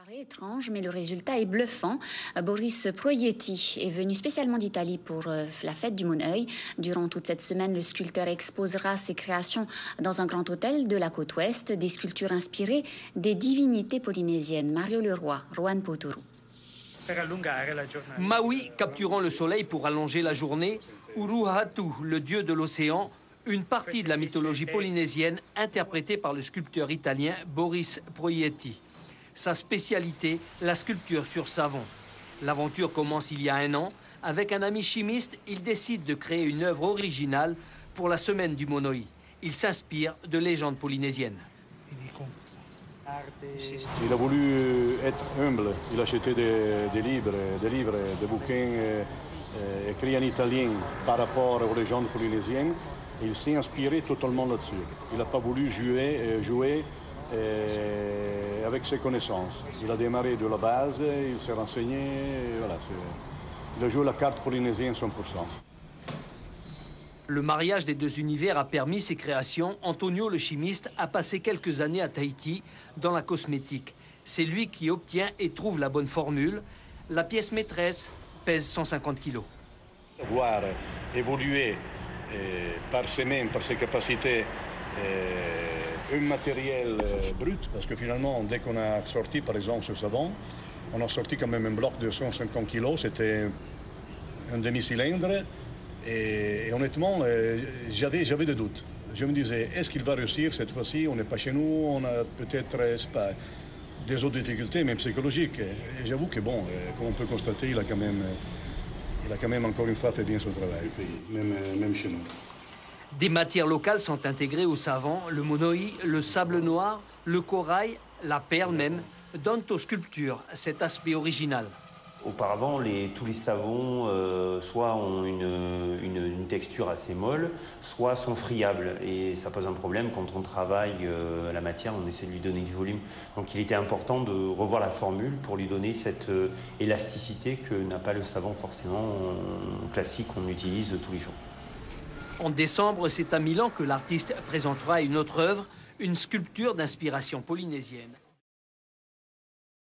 Paraît étrange, mais le résultat est bluffant. Boris Proietti est venu spécialement d'Italie pour la fête du Moneuil. Durant toute cette semaine, le sculpteur exposera ses créations dans un grand hôtel de la côte ouest, des sculptures inspirées des divinités polynésiennes. Mario Leroy, Rohan Poturu. Maui, capturant le soleil pour allonger la journée, Uruhatu, le dieu de l'océan, une partie de la mythologie polynésienne interprétée par le sculpteur italien Boris Proietti. Sa spécialité, la sculpture sur savon. L'aventure commence il y a 1 an. Avec un ami chimiste, il décide de créer une œuvre originale pour la semaine du Monoi. Il s'inspire de légendes polynésiennes. Il a voulu être humble. Il a acheté des livres, des bouquins écrits en italien par rapport aux légendes polynésiennes. Il s'est inspiré totalement là-dessus. Il n'a pas voulu jouer avec ses connaissances. Il a démarré de la base, il s'est renseigné, voilà, il a joué la carte polynésienne 100%. Le mariage des deux univers a permis ses créations. Antonio, le chimiste, a passé quelques années à Tahiti dans la cosmétique. C'est lui qui obtient et trouve la bonne formule. La pièce maîtresse pèse 150 kilos. Voir évoluer par ses-mêmes, par ses capacités, un matériel brut, parce que finalement, dès qu'on a sorti, par exemple, ce savon, on a sorti quand même un bloc de 150 kilos, c'était un demi-cylindre, et honnêtement, j'avais des doutes. Je me disais, est-ce qu'il va réussir cette fois-ci? On n'est pas chez nous, on a peut-être, des autres difficultés, même psychologiques. Et j'avoue que bon, comme on peut constater, il a quand même encore une fois fait bien son travail, même chez nous. Des matières locales sont intégrées au savon. Le monoi, le sable noir, le corail, la perle même, donnent aux sculptures cet aspect original. Auparavant, tous les savons soit ont une texture assez molle, soit sont friables. Et ça pose un problème quand on travaille la matière, on essaie de lui donner du volume. Donc il était important de revoir la formule pour lui donner cette élasticité que n'a pas le savon forcément classique qu'on utilise tous les jours. En décembre, c'est à Milan que l'artiste présentera une autre œuvre, une sculpture d'inspiration polynésienne.